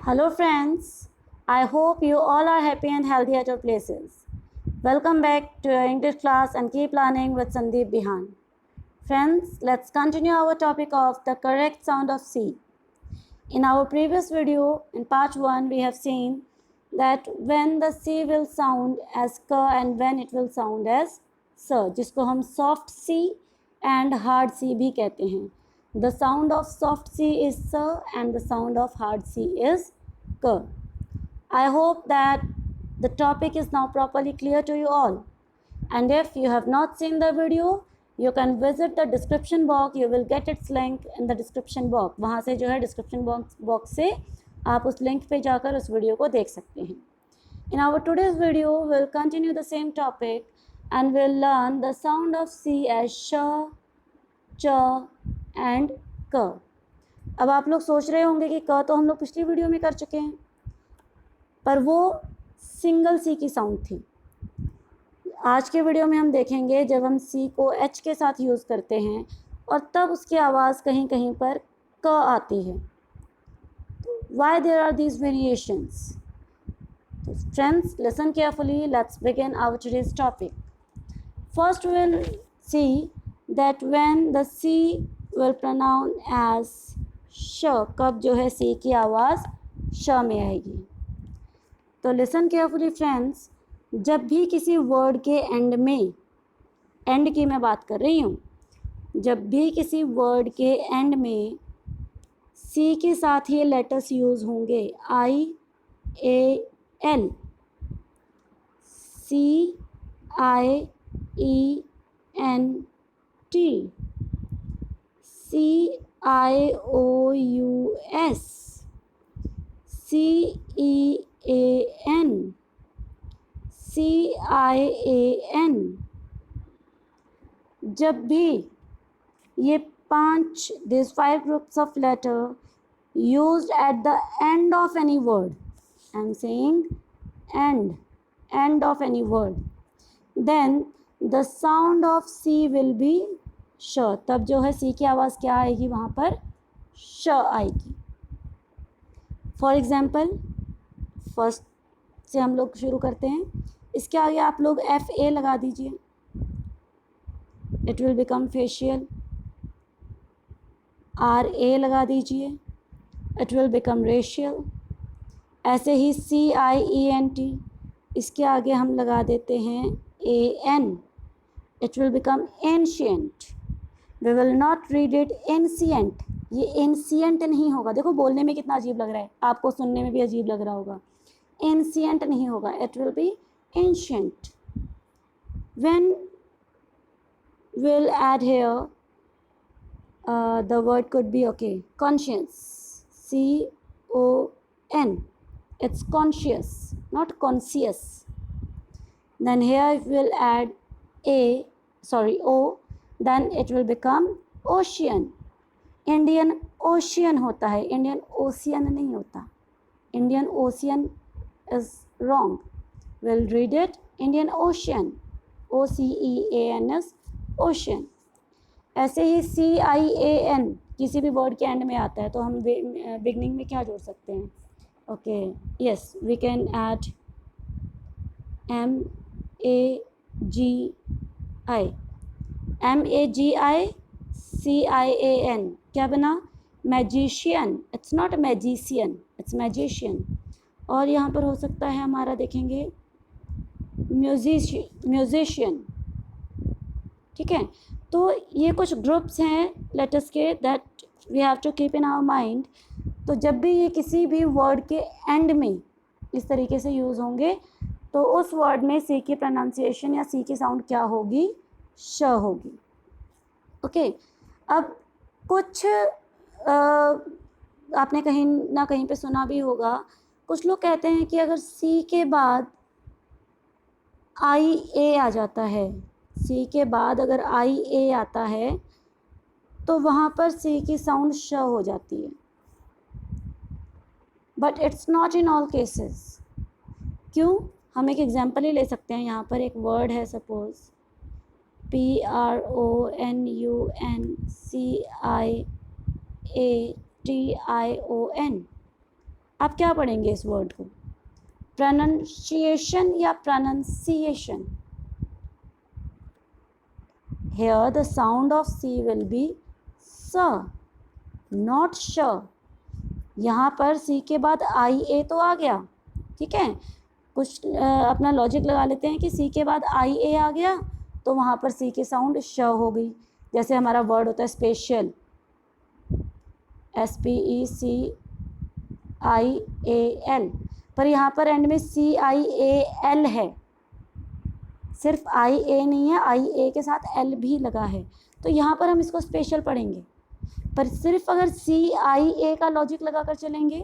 Hello friends, I hope you all are happy and healthy at your places. Welcome back to your English class and keep learning with Sandeep Bihan. Friends, let's continue our topic of the correct sound of C. In our previous video, in part 1, we have seen that when the C will sound as K and when it will sound as S, जिसको हम soft C and hard C भी कहते हैं. The sound of soft C is S and the sound of hard C is K. I hope that the topic is now properly clear to you all. And if you have not seen the video, you can visit the description box. You will get its link in the description box. वहाँ से जो है description box से आप उस link पे जाकर उस video को देख सकते हैं. In our today's video, we'll continue the same topic and we'll learn the sound of C as sh, ch and k. अब आप लोग सोच रहे होंगे कि क तो हम लोग पिछली वीडियो में कर चुके हैं, पर वो सिंगल सी की साउंड थी. आज के वीडियो में हम देखेंगे जब हम सी को एच के साथ यूज़ करते हैं और तब उसकी आवाज़ कहीं कहीं पर क आती है. Why there are these variations? So friends, listen carefully. Let's begin our today's topic. First we will see that when the C will pronounce as sh, कब जो है सी की आवाज़ श में आएगी. तो लिसन केयरफुली फ्रेंड्स, जब भी किसी वर्ड के एंड में, एंड की मैं बात कर रही हूँ, जब भी किसी वर्ड के एंड में सी के साथ ये लेटर्स यूज़ होंगे, I A L, C I E N T, C I O U S, C E A N, CIAN, जब भी ये these 5 groups of letter used at the end of any word, I'm saying end of any word, then the sound of C will be sh. तब जो है C की आवाज़ क्या आएगी, वहाँ पर श आएगी. फॉर एग्जाम्पल, फर्स्ट से हम लोग शुरू करते हैं. इसके आगे आप लोग FA लगा दीजिए, it will become facial. RA लगा दीजिए, इट विल बिकम रेशियल. ऐसे ही CIENT, इसके आगे हम लगा देते हैं AN, it will become ancient. We will not read it ancient. ये एंशियंट नहीं होगा. देखो बोलने में कितना अजीब लग रहा है, आपको सुनने में भी अजीब लग रहा होगा. एंशियंट नहीं होगा, it will B ancient. When we'll add here the word could be conscience, CON, it's conscious, not conscious. Then here we'll add O, then it will become ocean. Indian Ocean होता है, Indian Ocean नहीं होता. Indian Ocean is wrong. We'll read it Indian Ocean, OCEAN, ocean. ऐसे ही CIAN किसी भी word के and में आता है, तो हम बिगनिंग में क्या जोड़ सकते हैं? Yes, we can add MAGICIAN. क्या बना? Magician. It's not magician, it's magician. और यहाँ पर हो सकता है हमारा, देखेंगे, म्यूजिशियन. ठीक है. तो ये कुछ ग्रुप्स हैं लेटर्स के that we have to keep in our mind. तो जब भी ये किसी भी वर्ड के एंड में इस तरीके से यूज़ होंगे, तो उस वर्ड में सी की प्रोनाउंसिएशन या सी की साउंड क्या होगी? श होगी. ओके. अब कुछ आपने कहीं ना कहीं पे सुना भी होगा, कुछ लोग कहते हैं कि अगर सी के बाद IA आ जाता है, सी के बाद अगर IA आता है, तो वहाँ पर सी की साउंड श हो जाती है. But it's not in all cases. क्यों? हम एक एग्जांपल ही ले सकते हैं. यहाँ पर एक वर्ड है, सपोज PRONUNCIATION. आप क्या पढ़ेंगे इस वर्ड को, प्रोनाउंसिएशन या pronunciation? Here the sound of C will be स, not श. यहाँ पर C के बाद आई ए तो आ गया, ठीक है, कुछ अपना लॉजिक लगा लेते हैं कि C के बाद आई ए आ गया तो वहाँ पर C की साउंड श हो गई। जैसे हमारा वर्ड होता है स्पेशल, SPECIAL, पर यहाँ पर एंड में CIAL है, सिर्फ IA नहीं है, IA के साथ L भी लगा है, तो यहाँ पर हम इसको स्पेशल पढ़ेंगे। पर सिर्फ अगर CIA का लॉजिक लगा कर चलेंगे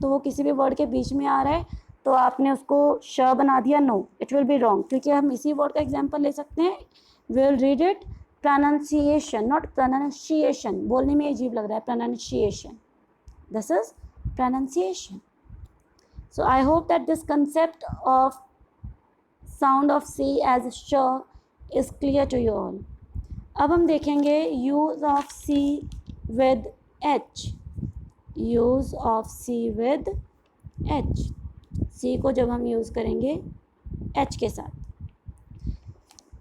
तो वो किसी भी वर्ड के बीच में आ रहा है तो आपने उसको श बना दिया, no, it will be wrong, क्योंकि हम इसी वर्ड का एग्जाम्पल ले सकते हैं, will read it pronunciation, not pronunciation, बोलने में अजीब लग रहा है, pronunciation, this is pronunciation. So I hope that this concept of sound of C as sh is clear to you all. अब हम देखेंगे use of C with H. use of C with H. C को जब हम use करेंगे H के साथ.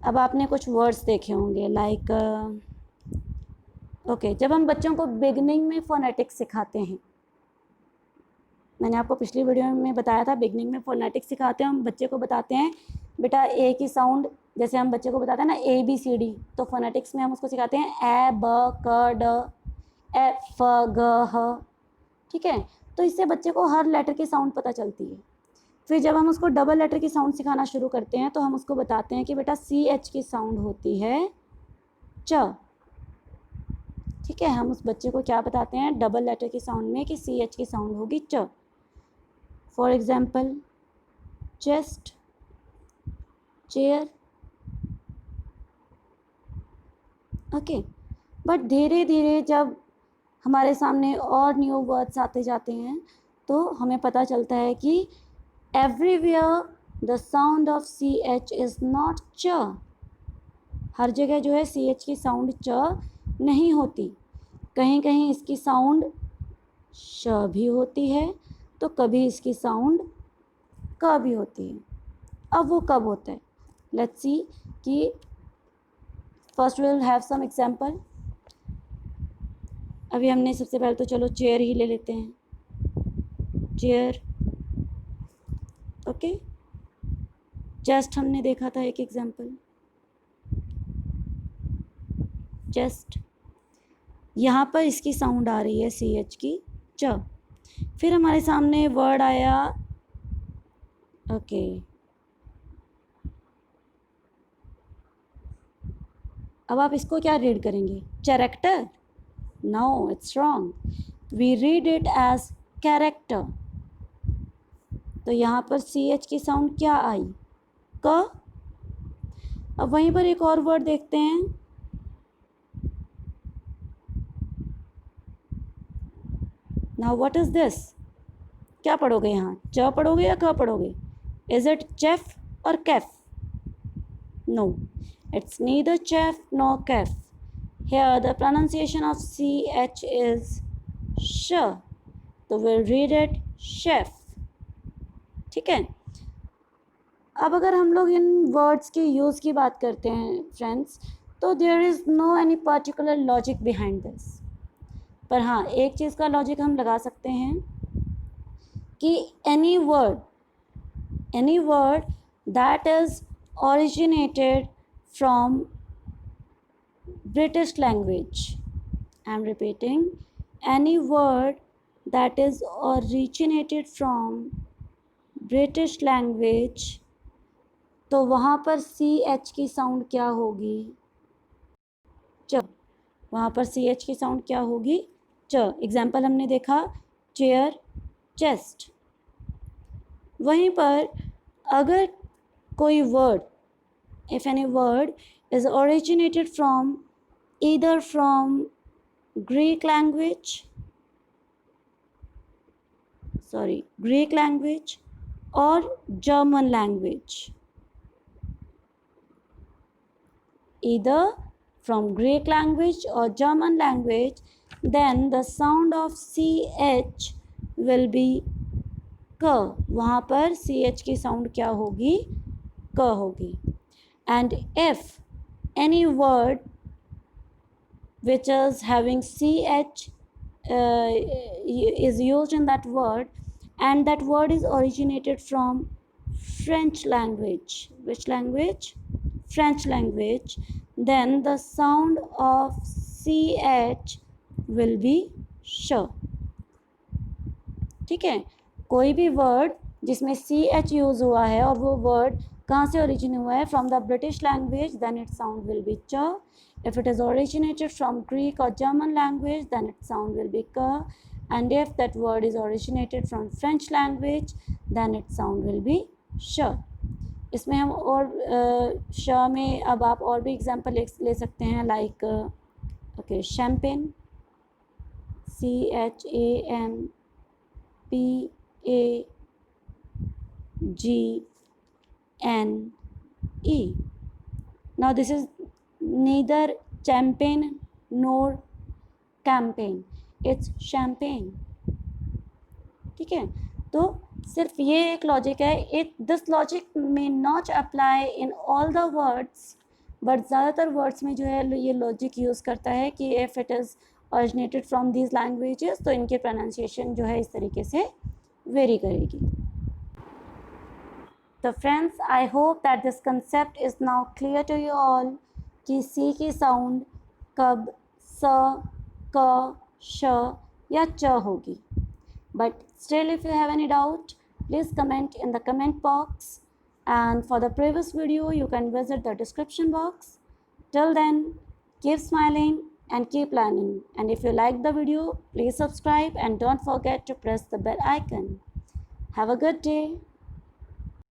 अब आपने कुछ वर्ड्स देखे होंगे लाइक ओके, जब हम बच्चों को बिगनिंग में फोनेटिक्स सिखाते हैं, मैंने आपको पिछली वीडियो में बताया था, बिगनिंग में फोनेटिक्स सिखाते हैं, हम बच्चे को बताते हैं बेटा ए की साउंड, जैसे हम बच्चे को बताते हैं ना ABCD, तो फोनेटिक्स में हम उसको सिखाते हैं ए ब क ड ए फ ग ह, ठीक है, तो इससे बच्चे को हर लेटर की साउंड पता चलती है. फिर जब हम उसको डबल लेटर की साउंड सिखाना शुरू करते हैं तो हम उसको बताते हैं कि बेटा CH की साउंड होती है च, ठीक है, हम उस बच्चे को क्या बताते हैं डबल लेटर की साउंड में कि CH की साउंड होगी च. For example chest, chair, okay. But धीरे धीरे जब हमारे सामने और न्यू वर्ड्स आते जाते हैं तो हमें पता चलता है कि everywhere the sound of CH is not च. हर जगह जो है CH की साउंड च नहीं होती, कहीं कहीं इसकी साउंड श भी होती है तो कभी इसकी साउंड क भी होती है. अब वो कब होता है, लेट्स सी कि first will have some example. अभी हमने सबसे पहले तो चलो चेयर ही ले लेते हैं, चेयर, ओके. चेस्ट हमने देखा था एक एग्जांपल, चेस्ट, यहाँ पर इसकी साउंड आ रही है CH की च. फिर हमारे सामने वर्ड आया, ओके, अब आप इसको क्या रीड करेंगे, character? No, it's wrong, we read it as character. तो यहाँ पर CH की साउंड क्या आई, क. अब वहीं पर एक और वर्ड देखते हैं, नाउ व्हाट इज दिस, क्या पढ़ोगे यहाँ, च पढ़ोगे या क पढ़ोगे? इज इट चेफ और kef? No, it's neither chef nor kef. Here the pronunciation of CH is sh, so we'll read it chef, ठीक है. अब अगर हम लोग इन वर्ड्स के यूज़ की बात करते हैं फ्रेंड्स, तो there is no any particular logic behind this. पर हाँ, एक चीज़ का लॉजिक हम लगा सकते हैं कि any word that is originated from British language. I am repeating, any word that is originated from British language, तो वहाँ पर CH की साउंड क्या होगी, च. वहाँ पर CH की साउंड क्या होगी, च. एग्जाम्पल हमने देखा चेयर, चेस्ट. वहीं पर अगर कोई word, if any word is originated from either from Greek language or German language, either from Greek language or German language, then the sound of CH will be क, वहाँ पर C H की sound क्या होगी, क होगी. And if any word which is having ch is used in that word, and that word is originated from French language. Which language? French language. Then the sound of ch will be sh. ठीक है, कोई भी word जिसमें C H use हुआ है और वो word कहाँ से ओरिजिन हुआ है, from the British language, then it sound will be च. If it is originated from Greek or German language, then its sound will be k. And if that word is originated from French language, then its sound will be sh. इसमें हम और श में अब आप और भी एग्जांपल ले सकते हैं, like okay, champagne, CHAMPAGNE. Now this is neither champagne nor campaign, it's champagne. ठीक है, तो सिर्फ ये एक लॉजिक है. It this logic may not apply in all the words, but ज़्यादातर वर्ड्स में जो है ये लॉजिक यूज़ करता है कि if it is originated from these languages, तो इनके pronunciation जो है इस तरीके से वेरी करेगी. तो friends, I hope that this concept is now clear to you all कि सी की साउंड कब स, क, श या च होगी. But still if you have any doubt, please comment in the comment box, and for the previous video you can visit the description box. Till then, keep smiling and keep learning, and if you like the video, please subscribe and don't forget to press the bell icon. Have a good day.